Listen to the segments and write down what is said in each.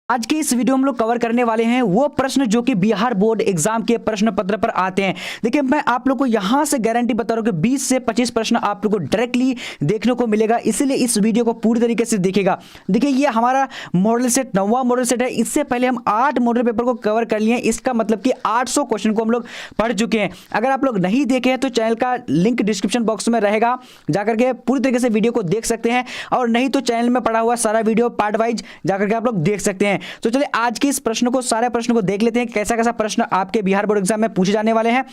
आज के इस वीडियो में हम लोग कवर करने वाले हैं वो प्रश्न जो कि बिहार बोर्ड एग्जाम के प्रश्न पत्र पर आते हैं। देखिए मैं आप लोग को यहां से गारंटी बता रहा हूं कि 20 से 25 प्रश्न आप लोग को डायरेक्टली देखने को मिलेगा, इसीलिए इस वीडियो को पूरी तरीके से देखिएगा। देखिए ये हमारा मॉडल सेट 9वां मॉडल सेट है। इससे पहले हम 8 मॉडल पेपर को कवर कर लिए हैं। इसका मतलब कि 800 क्वेश्चन को हम लोग पढ़ चुके हैं। अगर आप लोग नहीं देखे हैं तो चैनल का लिंक डिस्क्रिप्शन बॉक्स में रहेगा, जाकर के पूरी तरीके से वीडियो को देख सकते हैं, और नहीं तो चैनल में पड़ा हुआ सारा वीडियो पार्ट वाइज जाकर के आप लोग देख सकते हैं। तो चलिए आज के इस प्रश्न को, सारे प्रश्न को देख लेते हैं, कैसा कैसा प्रश्न आपके बिहार बोर्ड एग्जाम में पूछे जाने वाले हैं।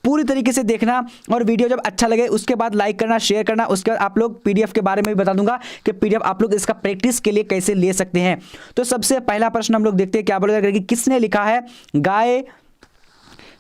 पूरी तरीके से देखना, और वीडियो जब अच्छा लगे उसके बाद लाइक करना, शेयर करना। उसके बाद आप लोग पीडीएफ के बारे में भी बता दूंगा कि पीडीएफ आप लोग इसका प्रैक्टिस के लिए कैसे ले सकते हैं। तो सबसे पहला प्रश्न हम लोग देखते हैं, क्या बोला कि किसने लिखा है गाय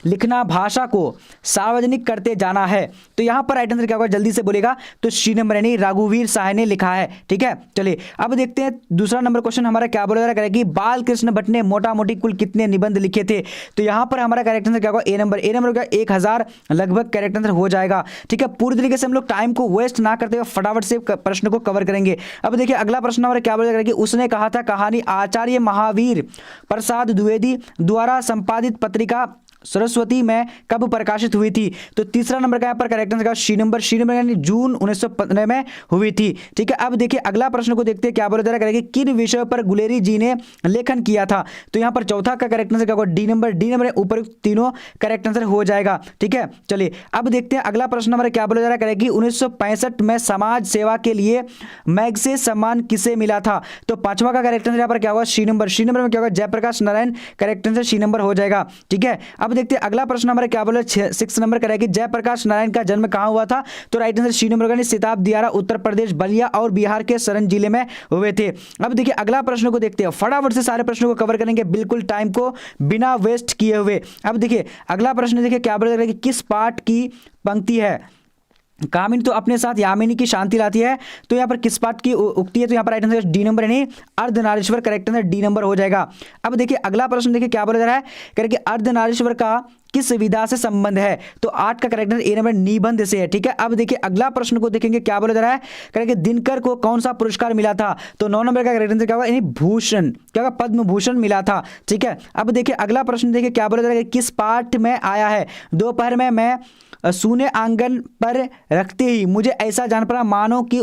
लिखना भाषा को सार्वजनिक करते जाना है। तो यहां पर राइट आंसर क्या होगा, जल्दी से बोलेगा तो सी नंबर यानी रघुवीर शाह ने लिखा है। ठीक है, चलिए अब देखते हैं दूसरा नंबर क्वेश्चन हमारा क्या बोला जा रहा है कि बाल कृष्ण भट्ट ने मोटा मोटी कुल कितने निबंध लिखे थे। तो यहां पर हमारा करेक्ट आंसर क्या होगा, ए नंबर क्या 1000 लगभग करेक्ट आंसर हो जाएगा। ठीक है, पूरी तरीके से हम लोग टाइम को वेस्ट ना करते हुए फटाफट से प्रश्न को कवर करेंगे। अब देखिए अगला प्रश्न हमारा क्या बोला जा रहा है कि उसने कहा था कहानी आचार्य महावीर प्रसाद द्विवेदी द्वारा संपादित पत्रिका सरस्वती में कब प्रकाशित हुई थी। तो तीसरा नंबर का यहाँ पर करेक्ट आंसर सी नंबर यानी जून 1915 में हुई थी। ठीक है, अब देखिए अगला प्रश्न को देखते हैं, क्या बोला जा रहा है कि किन विषयों पर गुलेरी जी ने लेखन किया था। तो यहाँ पर चौथा का करेक्ट आंसर क्या होगा, डी नंबर ऊपर तीनों करेक्ट आंसर हो जाएगा। ठीक है, चलिए अब देखते हैं अगला प्रश्न हमारा क्या बोला जा रहा है कि 1965 में समाज सेवा के लिए मैग्से सम्मान किसे मिला था। तो पांचवा का करेक्ट आंसर यहाँ पर क्या होगा, सी नंबर में क्या होगा, Jayaprakash Narayan, correct answer C number हो जाएगा। ठीक है, अब देखते हैं अगला प्रश्न हमारा क्या बोला 6 नंबर का कि जयप्रकाश नारायण का जन्म कहां हुआ था। तो राइट आंसर सी नंबर का सिताब दियारा, उत्तर प्रदेश बलिया और बिहार के सरन जिले में हुए थे। अब देखिए अगला प्रश्न को देखते हैं, फटाफट से सारे प्रश्नों को कवर करेंगे बिल्कुल टाइम को बिना वेस्ट किए हुए। अब देखिए अगला प्रश्न देखिए क्या बोला कि किस पाठ की पंक्ति है कामिनी तो अपने साथ यामिनी की शांति लाती है। तो यहाँ पर किस पाठ की उक्ति है। तो यहाँ पर राइट आंसर डी नंबर यानी Ardhanarishwar, correct answer D number हो जाएगा। अब देखिए अगला प्रश्न देखिए क्या बोला जा रहा है, करेक्ट अर्धनारीश्वर का किस विधा से संबंध है। तो 8 का करेक्ट आंसर ए नंबर निबंध से है। ठीक है, अब देखिए अगला प्रश्न को देखेंगे, क्या बोला जा रहा है, करेक्ट दिनकर को कौन सा पुरस्कार मिला था। तो 9 नंबर का करेक्ट आंसर क्या होगा, यानी भूषण, क्या होगा, पद्म भूषण मिला था। ठीक है, अब देखिए अगला प्रश्न देखिए क्या बोला जा रहा है, किस पाठ में आया है, दोपहर में मैं सूने आंगन पर रखते ही मुझे ऐसा जान पड़ा मानो कि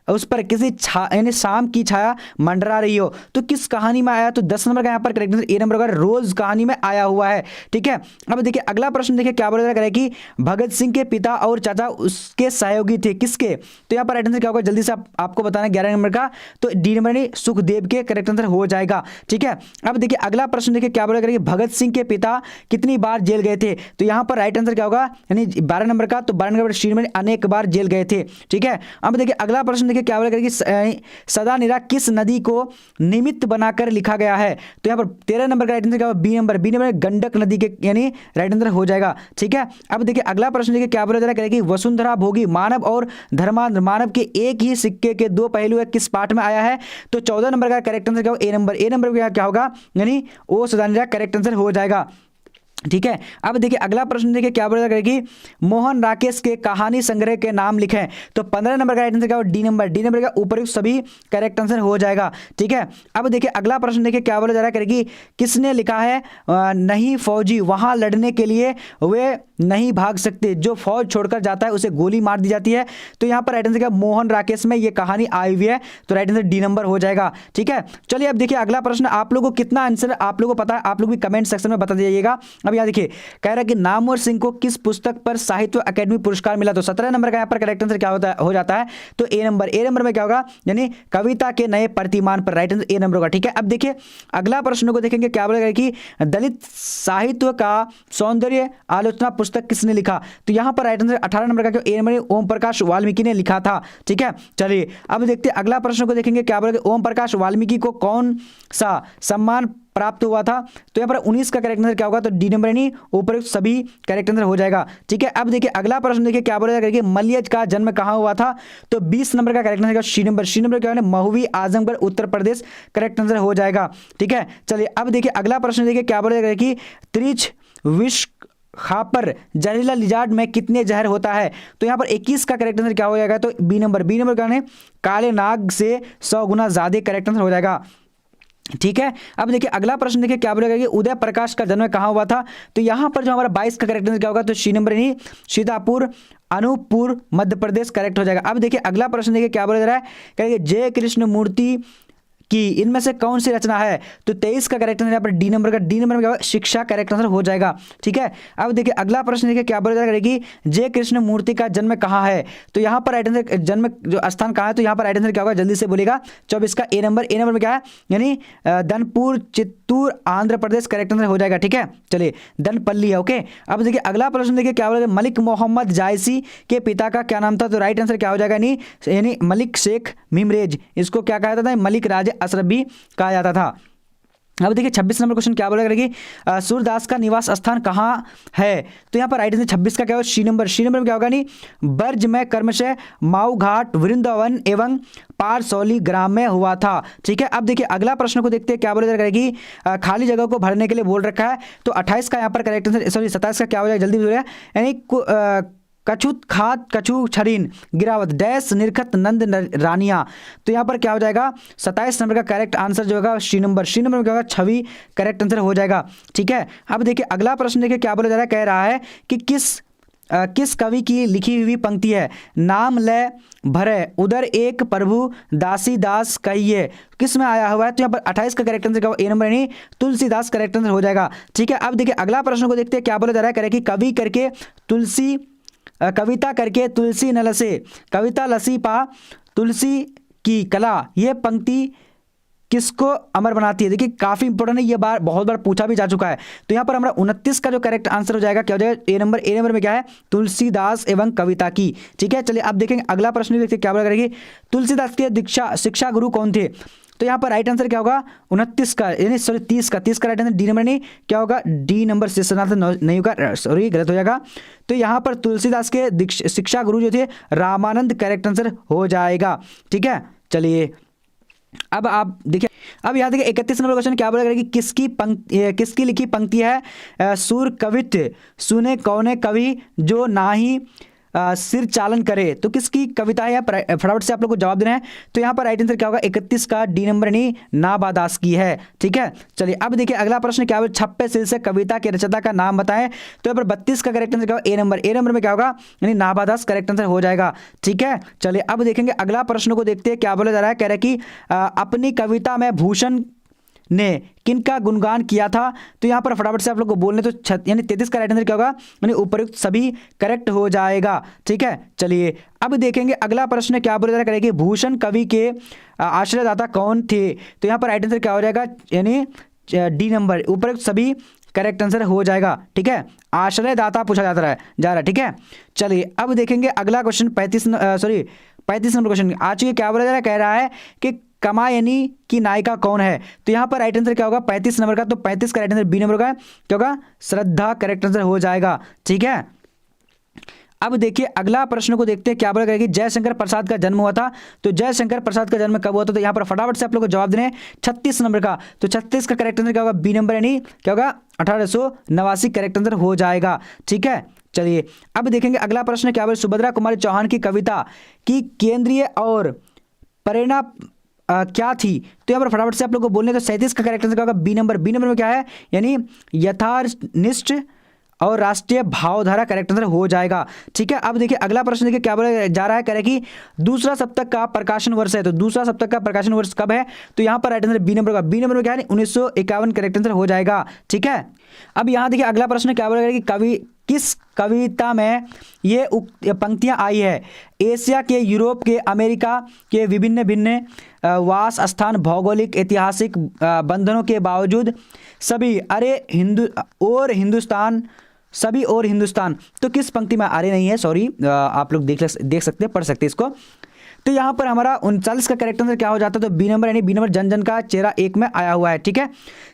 उस पर किसी यानी शाम की छाया मंडरा रही हो। तो किस कहानी में आया। तो 10 नंबर का यहाँ पर करेक्ट आंसर ए नंबर का रोज कहानी में आया हुआ है। ठीक है, अब देखिए अगला प्रश्न देखिए क्या बोला जा रहा है कि भगत सिंह के पिता और चाचा उसके सहयोगी थे किसके। तो यहाँ पर राइट आंसर क्या होगा, जल्दी से आपको बताना 11 नंबर का, तो डी नंबर यानी सुखदेव के, करेक्ट आंसर हो जाएगा। ठीक है, अब देखिए अगला प्रश्न देखिए क्या बोला जा रहा है कि भगत सिंह के पिता कितनी बार जेल गए थे। तो यहाँ पर राइट आंसर क्या होगा, यानी 12 नंबर का, तो 12 नंबर सी में अनेक बार जेल गए थे। ठीक है, अब देखिए अगला प्रश्न देखिए क्या बोला कि सदा निरा किस नदी को निमित्त बनाकर लिखा गया है। तो यहाँ पर 13 नंबर का राइट आंसर क्या होगा, बी नंबर गंडक नदी के, यानी राइट आंसर हो जाएगा। ठीक है, अब देखिए अगला प्रश्न देखिए क्या बोला जा रहा है कि वसुंधरा भोगी मानव और धर्मांध मानव के एक ही सिक्के के दो पहलू है किस पाठ में आया है। तो 14 नंबर का करेक्ट आंसर क्या होगा, ए नंबर क्या होगा, यानी ओ सदा निरा, करेक्ट आंसर हो जाएगा। ठीक है, अब देखिए अगला प्रश्न देखिए क्या बोला कि मोहन राकेश के कहानी संग्रह के नाम लिखें। तो 15 नंबर का राइट आंसर क्या होगा, डी नंबर का उपयुक्त सभी करेक्ट आंसर हो जाएगा। ठीक है, अब देखिए अगला प्रश्न देखिए क्या बोला जा रहा है कि किसने लिखा है नहीं फौजी वहां लड़ने के लिए वे नहीं भाग सकते, जो फौज छोड़कर जाता है उसे गोली मार दी जाती है। तो यहाँ पर राइट आंसर क्या, मोहन राकेश में ये कहानी आई हुई है। तो राइट आंसर डी नंबर हो जाएगा। ठीक है, चलिए अब देखिए अगला प्रश्न, आप लोगों को कितना आंसर आप लोगों को पता है आप लोग भी कमेंट सेक्शन में बता दीजिएगा। अब यहाँ देखिए कह रहा है कि नामवर सिंह को किस पुस्तक पर साहित्य अकेडमी पुरस्कार मिला। तो 17 नंबर का यहाँ पर करेक्ट आंसर क्या हो जाता है, तो ए नंबर में क्या होगा, यानी कविता के नए प्रतिमान पर, राइट आंसर ए नंबर होगा। ठीक है, अब देखिए अगला प्रश्न को देखेंगे, क्या बोलेगा कि दलित साहित्य का सौंदर्य आलोचना पुस्तक किसने लिखा। तो यहाँ पर राइट आंसर 18 नंबर का ए नंबर ओम प्रकाश वाल्मीकि ने लिखा था। ठीक है, चलिए अब देखते हैं अगला प्रश्न को देखेंगे, क्या बोलेगा ओम प्रकाश वाल्मीकि को कौन सा सम्मान प्राप्त हुआ था। तो यहाँ पर 19 का करेक्ट आंसर क्या होगा, तो डी नंबर यानी ऊपर सभी करेक्ट आंसर हो जाएगा। ठीक है, अब देखिए अगला प्रश्न देखिए क्या बोला जाएगा कि मलयज का जन्म कहाँ हुआ था। तो 20 नंबर का करेक्ट आंसर सी नंबर क्या है, महुवी आजमगढ़ उत्तर प्रदेश, करेक्ट आंसर हो जाएगा। ठीक है, चलिए अब देखिए अगला प्रश्न देखिए क्या बोला जाएगा कि त्रिच विष खापर जहरीला लिजार्ड में कितने जहर होता है। तो यहाँ पर 21 का करेक्ट आंसर क्या हो जाएगा, तो बी नंबर क्या है, काले नाग से 100 गुना ज्यादा करेक्ट आंसर हो जाएगा। ठीक है। अब देखिए अगला प्रश्न देखिए क्या बोलेगा कि उदय प्रकाश का जन्म कहाँ हुआ था। तो यहाँ पर जो हमारा 22 का करेक्ट आंसर क्या होगा, तो सी नंबर यानी सीतापुर अनूपपुर मध्य प्रदेश करेक्ट हो जाएगा। अब देखिए अगला प्रश्न देखिए क्या बोला जा रहा है, कहेंगे जय कृष्ण मूर्ति की इनमें से कौन सी रचना है। तो 23 का करेक्ट आंसर यहाँ पर डी नंबर का, डी नंबर में क्या होगा, शिक्षा करेक्ट आंसर हो जाएगा। ठीक है। अब देखिए अगला प्रश्न देखिए क्या बोला जाएगा कि जय कृष्ण मूर्ति का जन्म कहाँ है। तो यहाँ पर राइट आंसर जन्म जो स्थान कहाँ है, तो यहाँ पर राइट आंसर क्या होगा, जल्दी से बोलेगा 24 का ए नंबर। ए नंबर में क्या है, यानी धनपुर चित्तूर आंध्र प्रदेश करेक्ट आंसर हो जाएगा। ठीक है, चलिए धनपल्ली है। ओके। अब देखिए अगला प्रश्न देखिए क्या बोला, मलिक मोहम्मद जायसी के पिता का क्या नाम था। तो राइट आंसर क्या हो जाएगा, यानी मलिक शेख मिमरेज, इसको क्या कहा जाता है, मलिक राज अशरफ भी कहा जाता था। अब देखिए 26 नंबर क्वेश्चन क्या बोलेगा कि सूरदास का निवास स्थान कहाँ है। तो यहाँ पर राइट आंसर 26 का क्या होगा, सी नंबर। सी नंबर में क्या होगा, ब्रज में कर्मशः माऊ घाट वृंदावन एवं पारसौली ग्राम में हुआ था। ठीक है। अब देखिए अगला प्रश्न को देखते हैं क्या बोला जाएगा कि खाली जगह को भरने के लिए बोल रखा है। तो 28 का यहाँ पर करेक्ट आंसर, सॉरी 27 का क्या हो जाएगा, जल्दी बोलिए, यानी कछुत खात कछु छरीन गिरावत डैश निरखत नंद रानिया। तो यहाँ पर क्या हो जाएगा, 27 नंबर का करेक्ट आंसर जो होगा सी नंबर। सी नंबर में क्या होगा, छवि करेक्ट आंसर हो जाएगा। ठीक है। अब देखिए अगला प्रश्न देखिए क्या बोला जा रहा है, कह रहा है कि किस कवि की लिखी हुई पंक्ति है, नाम ले भरे उधर एक प्रभु दासी दास कहिए, किस में आया हुआ है। तो यहाँ पर 28 का करेक्ट आंसर क्या होगा, ए नंबर यानी तुलसीदास करेक्ट आंसर हो जाएगा। ठीक है। अब देखिए अगला प्रश्न को देखते हैं क्या बोला जा रहा है, कह रहे कि कवि करके तुलसी कविता करके तुलसी न लसे कविता लसी पा तुलसी की कला, यह पंक्ति किसको अमर बनाती है। देखिए काफी इंपॉर्टेंट है, ये बार बहुत बार पूछा भी जा चुका है। तो यहाँ पर हमारा 29 का जो करेक्ट आंसर हो जाएगा क्या हो जाएगा, ए नंबर। ए नंबर में क्या है, तुलसीदास एवं कविता की। ठीक है। चलिए अब देखेंगे अगला प्रश्न देखते क्या बोला करेगी, तुलसीदास के दीक्षा शिक्षा गुरु कौन थे। तो यहाँ पर राइट आंसर क्या होगा, 29 का, यानी सॉरी 30 का राइट आंसर डी नंबर, नहीं क्या होगा, डी नंबर शेषनाथ नहीं होगा, सॉरी गलत हो जाएगा। तो यहाँ पर तुलसीदास के शिक्षा गुरु जो थे रामानंद करेक्ट आंसर हो जाएगा। ठीक है। चलिए अब आप देखिए, अब यहाँ देखिए 31 नंबर क्वेश्चन क्या बोलेगा कि किसकी लिखी पंक्ति है, सूर कवित्व सुने कौने कवि जो नाही सिर चालन करे। तो किसकी कविता है, फटाफट से आप लोग को जवाब देना है। तो यहाँ पर राइट आंसर क्या होगा, 31 का डी नंबर यानी नाबादास की है। ठीक है। चलिए अब देखिए अगला प्रश्न क्या होगा, छप्पे सिल से कविता के रचयिता का नाम बताएं। तो यहाँ पर 32 का करेक्ट आंसर क्या होगा, ए नंबर। ए नंबर में क्या होगा, यानी नाबादास करेक्ट आंसर हो जाएगा। ठीक है। चलिए अब देखेंगे अगला प्रश्न को देखते हैं क्या बोला जा रहा है, कह रहे कि अपनी कविता में भूषण ने किनका गुणगान किया था। तो यहाँ पर फटाफट से आप लोग को बोलने, तो यानी 33 का राइट आंसर क्या होगा, यानी उपयुक्त सभी करेक्ट हो जाएगा। ठीक है। चलिए अब देखेंगे अगला प्रश्न क्या बोला जा रहा है, करेंगे भूषण कवि के आश्रयदाता कौन थे। तो यहाँ पर राइट आंसर क्या हो जाएगा, यानी डी नंबर, उपयुक्त सभी करेक्ट आंसर हो जाएगा। ठीक है। आश्रयदाता पूछा जा रहा है। ठीक है। चलिए अब देखेंगे अगला क्वेश्चन 35 नंबर क्वेश्चन आज के क्या बोला जा रहा है, कह रहा है कि कामायनी की नायिका कौन है। तो यहाँ पर राइट आंसर क्या होगा, 35 नंबर का। तो 35 का राइट आंसर बी नंबर का क्या होगा, श्रद्धा करेक्ट आंसर हो जाएगा। ठीक है। अब देखिए अगला प्रश्न को देखते हैं क्या बोला कि जयशंकर प्रसाद का जन्म हुआ था। तो जयशंकर प्रसाद का जन्म कब हुआ था। तो यहाँ पर फटाफट से आप लोग को जवाब देने 36 नंबर का। तो 36 का करेक्ट आंसर क्या होगा, बी नंबर, यानी क्या होगा 1889 करेक्ट आंसर हो जाएगा। ठीक है। चलिए अब देखेंगे अगला प्रश्न क्या बोला, सुभद्रा कुमारी चौहान की कविता की केंद्रीय और प्रेरणा क्या थी। तो यहाँ पर फटाफट से आप लोग को बोलने, तो 37 का करेक्ट आंसर क्या होगा, बी नंबर। बी नंबर में क्या है, यानी यथार्थनिष्ठ और राष्ट्रीय भावधारा करेक्ट आंसर हो जाएगा। ठीक है। अब देखिए अगला प्रश्न देखिए क्या बोला जा रहा है, कह रहे कि दूसरा सप्तक का प्रकाशन वर्ष है। तो दूसरा सप्तक का प्रकाशन वर्ष कब है। तो यहाँ पर राइट आंसर बी नंबर का। बी नंबर में क्या है, 1951 करेक्ट आंसर हो जाएगा। ठीक है। अब यहाँ देखिए अगला प्रश्न क्या बोला कि किस कविता में ये पंक्तियां आई है, एशिया के, यूरोप के, अमेरिका के विभिन्न भिन्न वास स्थान, भौगोलिक ऐतिहासिक बंधनों के बावजूद सभी हिंदुस्तान सभी और हिंदुस्तान। तो किस पंक्ति में, अरे नहीं है, सॉरी, आप लोग देख सकते हैं, पढ़ सकते हैं इसको। तो यहाँ पर हमारा 39 का करेक्ट आंसर क्या हो जाता है, तो बी नंबर, यानी बी नंबर जन जन का चेहरा एक में आया हुआ है। ठीक है।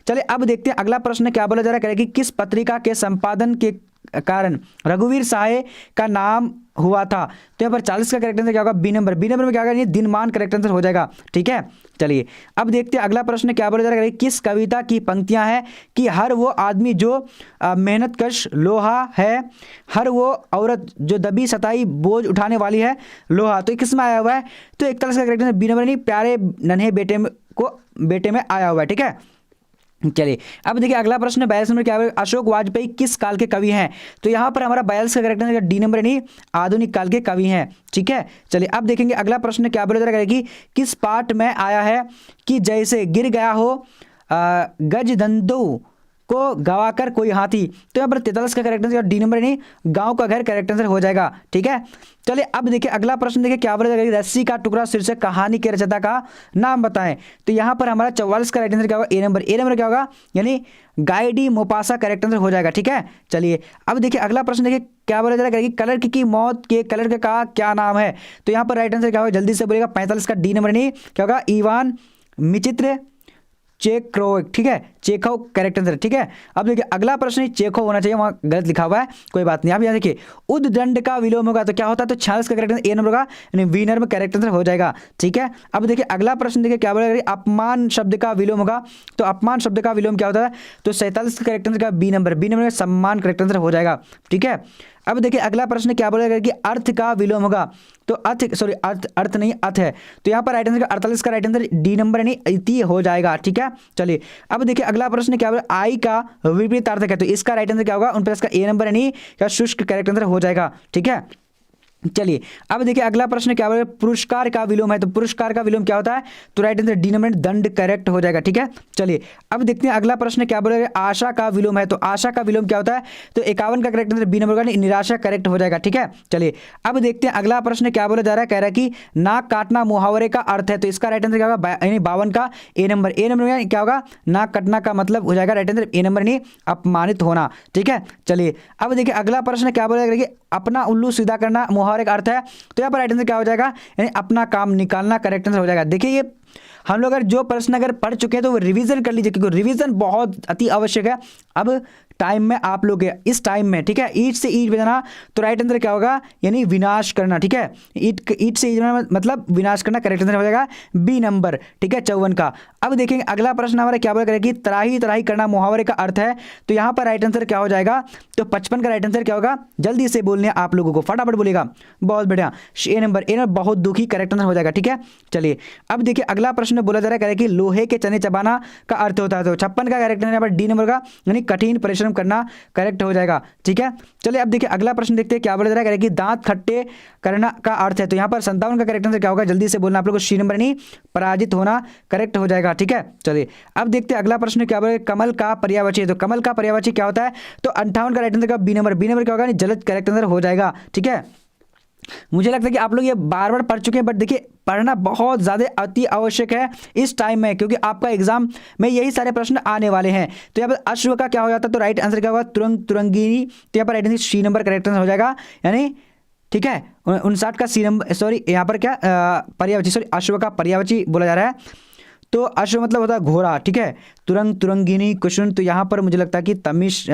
चलिए अब देखते हैं अगला प्रश्न क्या बोला जा रहा है, कि किस पत्रिका के संपादन के कारण रघुवीर साहे का नाम हुआ था। तो यहाँ पर 40 का करेक्ट आंसर क्या होगा, बी नंबर। बी नंबर में क्या होगा, दिनमान करेक्ट आंसर हो जाएगा। ठीक है। चलिए अब देखते हैं अगला प्रश्न क्या बोला जा रहा है, किस कविता की पंक्तियां हैं कि हर वो आदमी जो मेहनतकश लोहा है, हर वो औरत जो दबी सताई बोझ उठाने वाली है लोहा। तो किस में आया हुआ है। तो 41 का करेक्ट आंसर बी नंबर, नहीं प्यारे नन्हे बेटे आपको बेटे में आया हुआ है, ठीक है। चलिए अब देखिए अगला प्रश्न 42 नंबर क्या है, अशोक वाजपेयी किस काल के कवि हैं? तो यहाँ पर हमारा 42 का करेक्ट आंसर डी नंबर यानी आधुनिक काल के कवि हैं, ठीक है। चलिए अब देखेंगे अगला प्रश्न क्या बोला जा रहा है कि किस पाठ में आया है कि जैसे गिर गया हो गजदंडू को गवाकर कोई हाथी। तो यहाँ पर 43 का करेक्ट आंसर डी नंबर नहीं गांव का घर करेक्ट आंसर हो जाएगा, ठीक है। चलिए अब देखिए अगला प्रश्न देखिए क्या बोला जाएगा, रस्सी का टुकड़ा शीर्षक कहानी के रचयिता का नाम बताएं। तो यहाँ पर हमारा 44 का राइट आंसर क्या होगा, ए नंबर क्या होगा यानी Guy de Maupassant correct answer हो जाएगा, ठीक है। चलिए अब देखिए अगला प्रश्न देखिए क्या बोला जाएगा कि कलर की मौत के कलर का क्या नाम है। तो यहाँ पर राइट आंसर क्या होगा, जल्दी से बोलेगा 45 का डी नंबर नहीं क्या होगा, इवान मिचित्र चेखोव, ठीक है, चेखोव करेक्ट आंसर, ठीक है। अब देखिए अगला प्रश्न चेखोव होना चाहिए, वहां गलत लिखा हुआ है, कोई बात नहीं। अब यहाँ देखिए उद्दंड का विलोम होगा तो क्या होता है, तो 46 का करेक्ट आंसर ए नंबर होगा यानी विनर में करेक्ट आंसर हो जाएगा, ठीक है। अब देखिए अगला प्रश्न देखिए क्या बोलेगा, अपमान शब्द का विलोम होगा तो अपमान शब्द का विलोम क्या होता है, तो 47 का करेक्ट आंसर का बी नंबर में सम्मान करेक्ट आंसर हो जाएगा, ठीक है। अब देखिए अगला प्रश्न क्या बोलेगा कि अर्थ का विलोम होगा तो अर्थ नहीं अर्थ है, तो यहाँ पर राइट आंसर 48 का राइट आंसर डी नंबर यानी इति हो जाएगा, ठीक है। चलिए अब देखिए अगला प्रश्न क्या बोला, आई का विपरीत अर्थक है, तो इसका राइट आंसर क्या होगा, 49 का ए नंबर यानी क्या शुष्क करेक्ट आंसर हो जाएगा, ठीक है। चलिए अब देखिए अगला प्रश्न क्या बोले, पुरस्कार का विलोम है तो पुरस्कार का विलोम क्या होता है, तो राइट आंसर डी नंबर दंड करेक्ट हो जाएगा, ठीक है। चलिए अब देखते हैं अगला प्रश्न क्या बोले, आशा का विलोम है तो आशा का विलोम क्या होता है, तो 51 का करेक्ट आंसर बी नंबर का निराशा करेक्ट हो जाएगा, ठीक है। चलिए अब देखते हैं अगला प्रश्न क्या बोला जा रहा है, कह रहा है कि नाक काटना मुहावरे का अर्थ है, तो इसका राइट आंसर क्या होगा, यानी 52 का ए नंबर क्या होगा, नाक कटना का मतलब हो जाएगा राइट आंसर ए नंबर यानी अपमानित होना, ठीक है। चलिए अब देखिए अगला प्रश्न क्या बोला कि अपना उल्लू सीधा करना मुहावरे का अर्थ है, तो यहाँ पर राइट आंसर क्या हो जाएगा, यानी अपना काम निकालना करेक्ट आंसर हो जाएगा। देखिए ये हम लोग अगर जो प्रश्न अगर पढ़ चुके हैं तो वो रिवीजन कर लीजिए, क्योंकि रिवीजन बहुत अति आवश्यक है अब टाइम में आप लोग इस टाइम में, ठीक है। ईट से ईट बजाना तो राइट आंसर क्या होगा, यानी विनाश करना, ठीक है। ईट से ईट बजाना मतलब विनाश करना करेक्ट आंसर हो जाएगा बी नंबर, ठीक है, 54 का। अब देखेंगे अगला प्रश्न हमारा क्या बोला कि तराही तराही करना मुहावरे का अर्थ है, तो यहाँ पर राइट आंसर क्या हो जाएगा, तो 55 का राइट आंसर क्या होगा, जल्दी से बोलने आप लोगों को, फटाफट बोलेगा, बहुत बढ़िया, ए नंबर बहुत दुखी करेक्ट आंसर हो जाएगा, ठीक है। चलिए अब देखिए अगला प्रश्न बोला जा रहा है कि लोहे के चने चबाना का अर्थ होता है, तो 56 का करेक्ट आंसर यहाँ पर डी नंबर का यानी कठिन परिश्रम करना करेक्ट हो जाएगा, ठीक है। चलिए अब देखिए अगला प्रश्न देखते हैं क्या बोला जा रहा है कि दांत खट्टे करना का अर्थ है, तो यहाँ पर 57 का करेक्ट आंसर क्या होगा, जल्दी से बोलना आप लोग को, सी नंबर नहीं पराजित होना करेक्ट हो जाएगा, ठीक है। चलिए अब देखते हैं अगला प्रश्न क्या बोला, कमल का पर्यायवाची है, तो कमल का पर्यायवाची क्या होता है, तो 58 का राइट आंसर का बी नंबर क्या होगा, जलद करेक्ट आंसर हो जाएगा, ठीक है। मुझे लगता है कि आप लोग ये बार बार पढ़ चुके हैं, बट देखिए पढ़ना बहुत ज़्यादा अति आवश्यक है इस टाइम में, क्योंकि आपका एग्जाम में यही सारे प्रश्न आने वाले हैं। तो यहाँ पर अश्व का क्या हो जाता है, तो राइट आंसर क्या होगा, तुरंगिनी, तो यहाँ पर right answer C number correct answer हो जाएगा, यानी ठीक है 59 का सी नंबर, सॉरी यहाँ पर क्या पर्यायवाची, सॉरी अश्व का पर्यायवाची बोला जा रहा है, तो अश्व मतलब होता है घोड़ा, ठीक है। तुरंगिनी कुशुन, तो यहाँ पर मुझे लगता है कि तमिश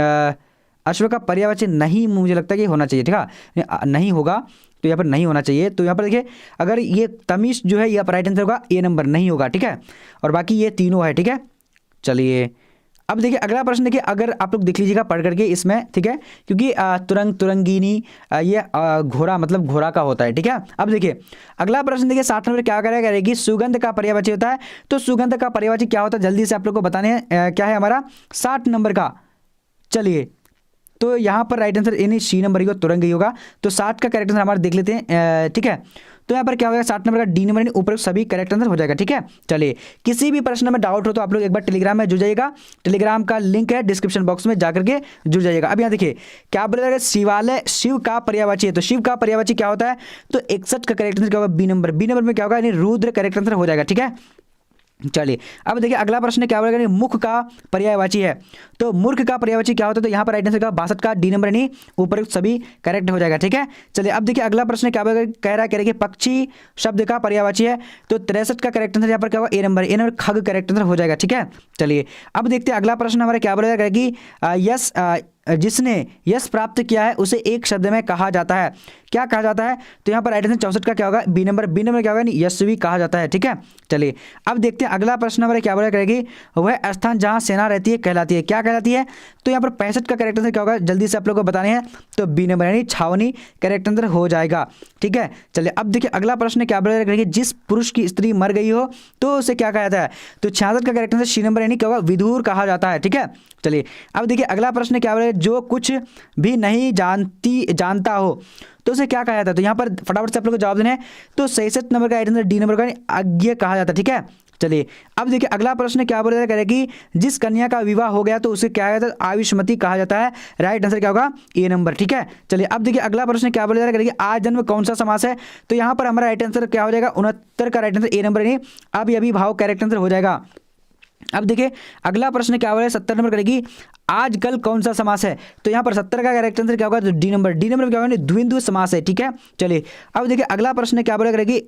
अश्व का पर्यायवाची नहीं, मुझे लगता है कि होना चाहिए, ठीक है, नहीं होगा, तो यहाँ पर नहीं होना चाहिए। तो यहाँ पर देखिए अगर ये तमिश जो है यहाँ पर राइट आंसर होगा, ए नंबर नहीं होगा, ठीक है, और बाकी ये तीनों है, ठीक है। चलिए अब देखिए अगला प्रश्न देखिए, अगर आप लोग देख लीजिएगा पढ़ करके इसमें, ठीक है, क्योंकि तुरंगिनी ये घोड़ा मतलब घोड़ा का होता है, ठीक है। अब देखिए अगला प्रश्न देखिए 60 नंबर क्या करेगी, सुगंध का पर्यायवाची होता है, तो सुगंध का पर्यायवाची क्या होता है, जल्दी से आप लोग को बताने हैं, क्या है हमारा 60 नंबर का। चलिए तो यहाँ पर राइट आंसर यानी सी नंबर ही तुरंग ही होगा, तो 60 का करेक्ट आंसर हमारा देख लेते हैं, ठीक है। तो यहाँ पर क्या होगा, 60 नंबर का डी नंबर ऊपर सभी करेक्ट आंसर हो जाएगा, ठीक है। चलिए किसी भी प्रश्न में डाउट हो तो आप लोग एक बार टेलीग्राम में जुड़ जाइएगा, टेलीग्राम का लिंक है डिस्क्रिप्शन बॉक्स में, जाकर के जुड़ जाइएगा। अब यहाँ देखिए क्या बोला जाएगा, शिवालय शिव का पर्यायवाची है, तो शिव का पर्यायवाची क्या होता है, तो 61 का करेक्ट आंसर क्या होगा, बी नंबर में क्या होगा, यानी रुद्र करेक्ट आंसर हो जाएगा, ठीक है। चलिए अब देखिए अगला प्रश्न क्या बोलेगा, मुख का पर्यायवाची है, तो मूर्ख का पर्यायवाची क्या होता है, तो यहाँ पर राइट आंसर का 62 का डी नंबर नहीं ऊपर सभी करेक्ट हो जाएगा, ठीक है। चलिए अब देखिए अगला प्रश्न क्या बोलेगा, कह रहा है कि पक्षी शब्द का पर्यायवाची है, तो 63 का करेक्ट आंसर यहाँ पर क्या होगा, ए नंबर खग करेक्ट आंसर हो जाएगा, ठीक है। चलिए अब देखते हैं अगला प्रश्न हमारा क्या बोलेगा कि यस जिसने यश प्राप्त किया है उसे एक शब्द में कहा जाता है, क्या कहा जाता है? तो यहाँ पर राइट आंसर 64 का क्या होगा? B number. बी नंबर क्या होगा? यशस्वी कहा जाता है। ठीक है, चलिए अब देखते हैं अगला प्रश्न नंबर क्या बोला करेगी, वह स्थान जहाँ सेना रहती है कहलाती है, क्या कहलाती है? तो यहाँ पर 65 का करेक्ट आंसर क्या होगा? जल्दी से आप लोगों को बताने हैं, तो बी नंबर यानी छावनी करेक्ट आंसर हो जाएगा। ठीक है, चलिए अब देखिए अगला प्रश्न क्या बोला करेगी, जिस पुरुष की स्त्री मर गई हो तो उसे क्या कहा जाता है? तो 66 का करेक्ट आंसर सी नंबर यानी क्या होगा? विधुर कहा जाता है। ठीक है, चलिए अब देखिए अगला प्रश्न क्या बोला, जो कुछ भी नहीं जानता हो तो उसे क्या कहा जाता है? तो यहाँ पर फटाफट से आप लोग को जवाब देना है, तो 66 नंबर का आंसर डी नंबर का अज्ञ कहा जाता है। ठीक है, चलिए अब देखिए अगला प्रश्न क्या बोला करेगी, जिस कन्या का विवाह हो गया तो उसे क्या कहता है? आयुष्मती कहा जाता है। राइट आंसर क्या होगा? ए नंबर। ठीक है, चलिए अब देखिए अगला प्रश्न क्या बोला करेगी, आज जन्म कौन सा समास है? तो यहाँ पर हमारा राइट आंसर क्या हो जाएगा? 69 का राइट आंसर ए नंबर यानी अभी भाव करेक्ट आंसर हो जाएगा। अब देखिए अगला प्रश्न क्या बोला, 70 नंबर करेगी, आजकल कौन सा समास है? तो यहाँ पर 70 का करेक्ट आंसर क्या होगा? तो डी नंबर। डी नंबर क्या होगा? द्विंद्व समास है। ठीक है, चलिए अब देखिए अगला प्रश्न क्या बोला करेगी,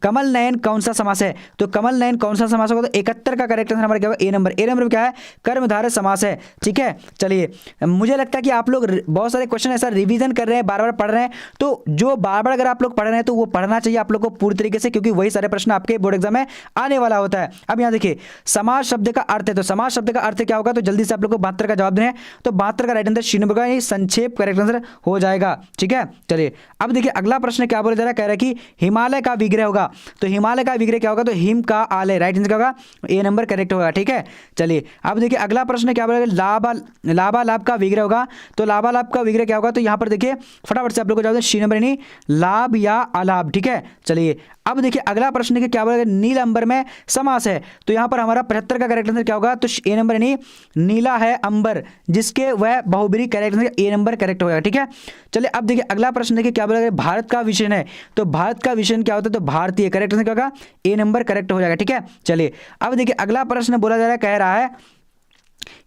कमल नयन कौन सा समास है? तो कमल नयन कौन सा समास होगा? तो 71 का करेक्ट आंसर हमारा क्या होगा? ए नंबर। ए नंबर क्या है? कर्मधारय समास है। ठीक है, चलिए मुझे लगता है कि आप लोग बहुत सारे क्वेश्चन ऐसा रिवीजन कर रहे हैं, बार बार पढ़ रहे हैं, तो जो बार बार अगर आप लोग पढ़ रहे हैं तो वो पढ़ना चाहिए आप लोग को पूरी तरीके से, क्योंकि वही सारे प्रश्न आपके बोर्ड एग्जाम में आने वाला होता है। अब यहाँ देखिए समाज शब्द का अर्थ है, तो समाज शब्द का अर्थ क्या होगा? तो जल्दी से आप लोग को 72 का जवाब देना है, तो 72 का राइट आंसर सी नंबर का संक्षेप करेक्ट आंसर हो जाएगा। ठीक है, चलिए अब देखिए अगला प्रश्न क्या बोला जा रहा है, कह रहा है कि हिमालय का विग्रह होगा, तो हिमालय का विग्रह क्या होगा? तो हिम का आलय। राइट आंसर क्या होगा? ए नंबर करेक्ट होगा। ठीक है, चलिए अब देखिए अगला प्रश्न क्या बोला, लाभालाभ का विग्रह होगा, तो लाभालाभ का विग्रह क्या होगा? तो यहाँ पर देखिए फटाफट से आप लोग को जवाब दें, सी नंबर यानी लाभ या अलाभ। ठीक है, चलिए अब देखिए अगला प्रश्न के क्या बोला, नील अंबर में समास है, तो यहाँ पर हमारा 75 का करेक्ट आंसर क्या होगा? तो ए नंबर यानी नीला है अंबर, जिसके वह बहुब्री correct answer A number correct होगा। ठीक है, चलिए अब देखिए अगला प्रश्न देखिए क्या बोला, भारत का विषय है, तो भारत का विषय क्या होता है? तो भारतीय। करेक्ट आंसर क्या होगा? ए नंबर करेक्ट हो जाएगा। ठीक है, चलिए अब देखिए अगला प्रश्न बोला जा रहा है, कह रहा है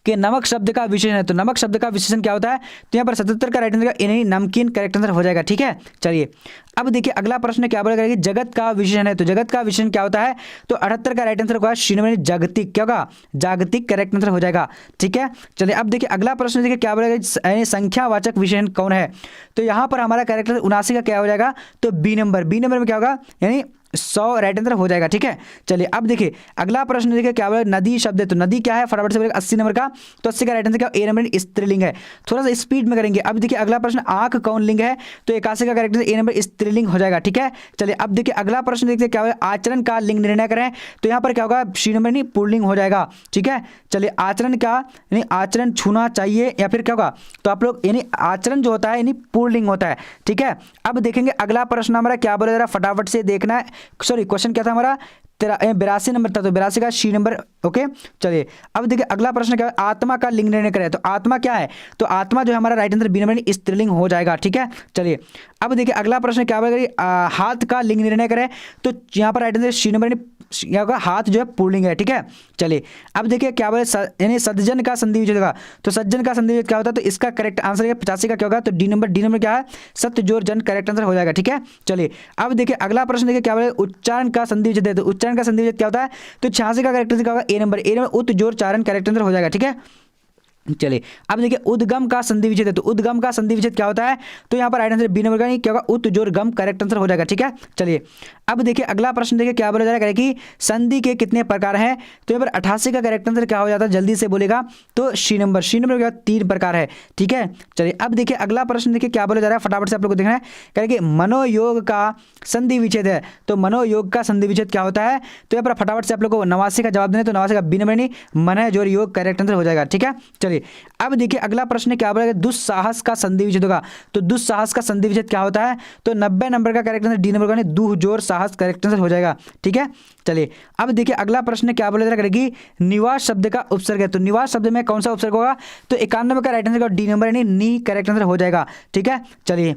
कि नमक शब्द का विशेषण है, तो नमक शब्द का विशेषण क्या होता है? तो यहाँ पर 77 का राइट आंसर यानी नमकीन करेक्ट आंसर हो जाएगा। ठीक है, चलिए अब देखिए अगला प्रश्न क्या बोला करेगी, जगत का विशेषण है, तो जगत का विशेषण क्या होता है? तो 78 का राइट आंसर होगा सी नंबर जागतिक। क्या होगा? जागतिक करेक्ट आंसर हो जाएगा। ठीक है, चलिए अब देखिए अगला प्रश्न देखिए क्या बोला, संख्यावाचक विशेषण कौन है? तो यहाँ पर हमारा करेक्ट आंसर 79 का क्या हो जाएगा? तो बी नंबर। बी नंबर में क्या होगा? यानी 100 राइट आंसर हो जाएगा। ठीक है, चलिए अब देखिए अगला प्रश्न देखिए क्या बोला, नदी शब्द है, तो नदी क्या है? फटाफट से बोलेगा 80 नंबर का, तो 80 का राइट आंसर क्या? ए नंबर स्त्रीलिंग है। थोड़ा सा स्पीड में करेंगे। अब देखिए अगला प्रश्न, आंख कौन लिंग है? तो 81 का करेक्ट आंसर ए नंबर स्त्रीलिंग हो जाएगा। ठीक है, चलिए अब देखिए अगला प्रश्न देखते क्या होगा, आचरण का लिंग निर्णय करें, तो यहाँ पर क्या होगा? सी नंबर नहीं पुल्लिंग हो जाएगा। ठीक है, चलिए आचरण का यानी आचरण छूना चाहिए या फिर क्या होगा? तो आप लोग यानी आचरण जो होता है यानी पुल्लिंग होता है। ठीक है, अब देखेंगे अगला प्रश्न हमारा क्या बोला, जरा फटाफट से देखना है। सॉरी क्वेश्चन क्या था हमारा? 82 नंबर था, तो 82 का सी नंबर। ओके, चलिए अब देखिए अगला प्रश्न क्या है, आत्मा का लिंग निर्णय करें, तो आत्मा क्या है? तो आत्मा जो है हमारा राइट आंसर बी नंबर स्त्रीलिंग हो जाएगा। ठीक है, चलिए अब देखिए अगला प्रश्न क्या होगा, हाथ का लिंग निर्णय करें, तो यहाँ पर राइट आंसर सी नंबर क्या होगा? हाथ जो है पुल्लिंग है। ठीक है, चलिए अब देखिए क्या बोले, यानी सज्जन का संधि विच्छेद होगा, तो सज्जन का संधि विच्छेद क्या होता है? तो इसका करेक्ट आंसर 85 का क्या होगा? तो डी नंबर। डी नंबर क्या है? सत्य जोर जन करेक्ट आंसर हो जाएगा। ठीक है, चलिए अब देखिए अगला प्रश्न देखिए क्या बोले, उच्चारण का संधि विच्छेद है, तो उच्चारण का संधि विच्छेद क्या होता है? तो 86 का करेक्ट आंसर क्या होगा? ए नंबर। ए नंबर उत जोर चारण करेक्ट आंसर हो जाएगा। ठीक है, चलिए अब देखिए उद्गम का संधि विच्छेद है, तो उद्गम का संधि विच्छेद क्या होता है? तो यहाँ पर राइट आंसर बी नंबर का नहीं क्या होगा? उत जोर गम करेक्ट आंसर हो जाएगा। ठीक है, चलिए अब देखिए अगला प्रश्न देखिए क्या बोला जा रहा है कि संधि के कितने प्रकार हैं? तो यहाँ पर 88 का करेक्ट आंसर क्या हो जाता है? जल्दी से बोलेगा, तो सी नंबर। सी नंबर क्या? 3 प्रकार है। ठीक है, चलिए अब देखिए अगला प्रश्न देखिए क्या बोला जा रहा है, फटाफट से आप लोग को देखना है। कह कि मनोयोग का संधि विच्छेद है, तो मनोयोग का संधि विच्छेद क्या होता है? तो यहाँ पर फटाफट से आप लोग को 89 का जवाब देना, तो 89 का बी नंबर नहीं मन जोर योग करेक्ट आंसर हो जाएगा। ठीक है, चलिए अब देखिए अगला प्रश्न क्या बोला, दुस्साहस का संधि विच्छेद होगा, तो दुस्साहस का संधि विच्छेद क्या होता है? तो 90 नंबर का करेक्ट आंसर डी नंबर का दुह जोर साहस करेक्ट आंसर हो जाएगा। ठीक है, चलिए अब देखिए अगला प्रश्न क्या बोला जा करेगी, निवास शब्द का उपसर्ग है, तो निवास शब्द में कौन सा उपसर्ग होगा? तो 91 का राइट आंसर डी नंबर यानी नी करेक्ट आंसर हो जाएगा। ठीक है, चलिए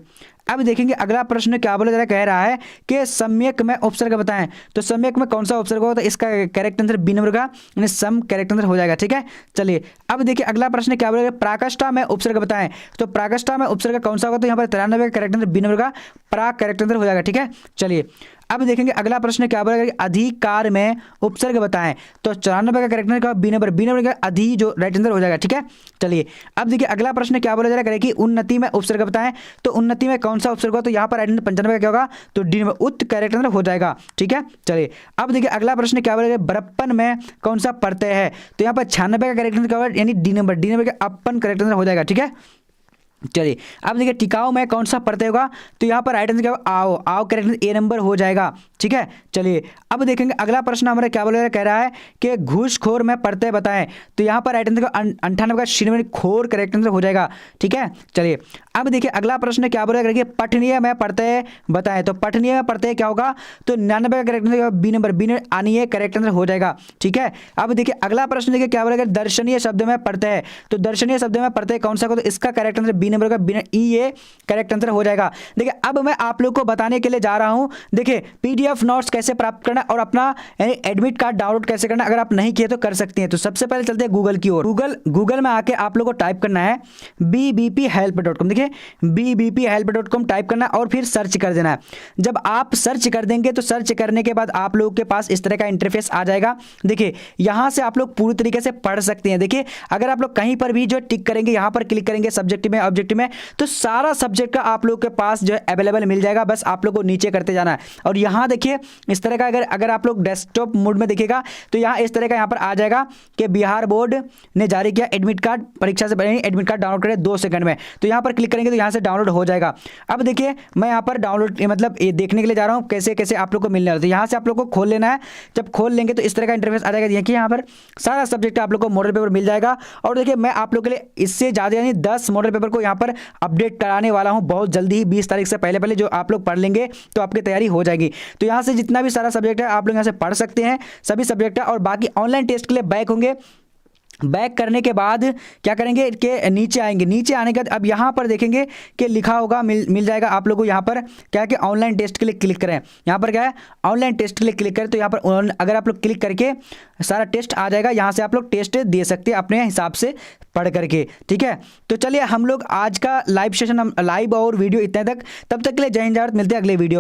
अब देखेंगे अगला प्रश्न क्या बोला जा रहा है, कह रहा है कि सम्यक में उपसर्ग बताएं, तो सम्यक में कौन सा उपसर्ग होगा? तो इसका करेक्ट आंसर बी नंबर का यानी सम करेक्ट आंसर हो जाएगा। ठीक है, चलिए अब देखिए अगला प्रश्न क्या बोला, प्राकष्ठा में उपसर्ग बताएं, तो प्राकष्ठा में उपसर्ग कौन सा होगा? तो यहाँ पर 93 का करेक्ट आंसर बी नंबर का प्रा करेक्ट आंसर हो जाएगा। ठीक है, चलिए अब देखेंगे अगला प्रश्न क्या बोलेगा कि अधिकार में उपसर्ग बताएं। तो 94 का करेक्ट आंसर क्या होगा? B number. बी नंबर का अधि जो राइट आंसर हो जाएगा। ठीक है, चलिए अब देखिए अगला प्रश्न क्या बोला जा रहा है कि उन्नति में उपसर्ग बताएं। तो उन्नति में कौन सा उपसर्ग होगा? तो यहाँ पर राइट आंसर 95 का क्या होगा? तो डी नंबर उत करेक्ट आंसर हो जाएगा। ठीक है, चलिए अब देखिए अगला प्रश्न क्या बोलेगा बरप्पन में कौन सा प्रत्यय है? तो यहाँ पर 96 का करेक्ट आंसर क्या होगा? यानी डी नंबर। डी नंबर का अपन करेक्ट आंसर हो जाएगा। ठीक है, चलिए अब देखिए टिकाऊ में कौन सा प्रत्यय होगा? तो यहाँ पर राइट आंसर क्या होगा? आओ। आओ करेक्ट आंसर ए नंबर हो जाएगा। ठीक है, चलिए अब देखेंगे अगला प्रश्न हमारा क्या बोल रहा है, कह रहा है कि घूसखोर में प्रत्यय बताएं। तो यहाँ पर राइट आंसर का 98 का शी खोर करेक्ट आंसर हो जाएगा। ठीक है, चलिए अब देखिए अगला प्रश्न क्या बोल रहा है, पठनीय में प्रत्यय बताएं। तो पठनीय में प्रत्यय क्या होगा? तो 99 का correct answer B number. B number आनीय करेक्ट आंसर हो जाएगा। ठीक है, अब देखिए अगला प्रश्न देखिए क्या बोल रहा है दर्शनीय शब्द में प्रत्यय। तो दर्शनीय शब्द में प्रत्यय कौन सा होगा? तो इसका करेक्ट आंसर बी नंबर का बी ई ये करेक्ट आंसर हो जाएगा। देखिए अब मैं आप लोग को बताने के लिए जा रहा हूं, देखिए पीडीएफ नोट्स कैसे प्राप्त करना और अपना यानी एडमिट कार्ड डाउनलोड कैसे करना। अगर आप नहीं किए तो कर सकते हैं। तो सबसे पहले चलते हैं गूगल की ओर। गूगल में आके आप लोग को टाइप करना है bbphelp.com। देखिए bbphelp.com टाइप करना और फिर सर्च कर देना है। जब आप सर्च कर देंगे तो सर्च करने के बाद आप लोगों के पास इस तरह का इंटरफेस आ जाएगा। देखिए यहां से आप लोग पूरी तरीके से पढ़ सकते हैं। देखिए अगर आप लोग कहीं पर भी जो टिक करेंगे, यहां पर क्लिक करेंगे सब्जेक्ट में ऑब्जेक्ट में, तो सारा सब्जेक्ट का आप लोग के पास जो है अवेलेबल मिल जाएगा। बस आप लोग को नीचे करते जाना है और यहां देखिए इस तरह का अगर आप लोग डेस्कटॉप मोड में देखिएगा तो यहां इस तरह का यहां पर आ जाएगा कि बिहार बोर्ड ने जारी किया एडमिट कार्ड, परीक्षा से पहले एडमिट कार्ड डाउनलोड करें 2 सेकंड में। तो यहां पर क्लिक करेंगे तो यहां से डाउनलोड हो जाएगा। अब देखिए मैं यहां पर डाउनलोड मतलब ये देखने के लिए जा रहा हूं कैसे कैसे आप लोग को मिलने वाला है। तो यहां से आप लोग को खोल लेना है। जब खोल लेंगे तो इस तरह का इंटरफेस आ जाएगा। देखिए यहां पर सारा सब्जेक्ट आप लोग को मॉडल पेपर मिल जाएगा। और देखिए मैं आप लोग के लिए इससे ज़्यादा यानी 10 मॉडल पेपर को यहां पर अपडेट कराने वाला हूं बहुत जल्दी ही। 20 तारीख से पहले जो आप लोग पढ़ लेंगे तो आपकी तैयारी हो जाएगी। तो यहां से जितना भी सारा सब्जेक्ट है आप लोग यहां से पढ़ सकते हैं, सभी सब्जेक्ट है। और बाकी ऑनलाइन टेस्ट के लिए बैक होंगे। बैक करने के बाद क्या करेंगे कि नीचे आएंगे। नीचे आने के बाद अब यहाँ पर देखेंगे कि लिखा होगा मिल जाएगा आप लोगों को। यहाँ पर क्या है कि ऑनलाइन टेस्ट के लिए क्लिक करें। यहाँ पर क्या है ऑनलाइन टेस्ट के लिए क्लिक करें। तो यहाँ पर अगर आप लोग क्लिक करके सारा टेस्ट आ जाएगा। यहाँ से आप लोग टेस्ट दे सकते हैं अपने हिसाब से पढ़ करके। ठीक है, तो चलिए हम लोग आज का लाइव सेशन हम लाइव और वीडियो इतने तक। तब तक के लिए जय हिंद, मिलते हैं अगले वीडियो।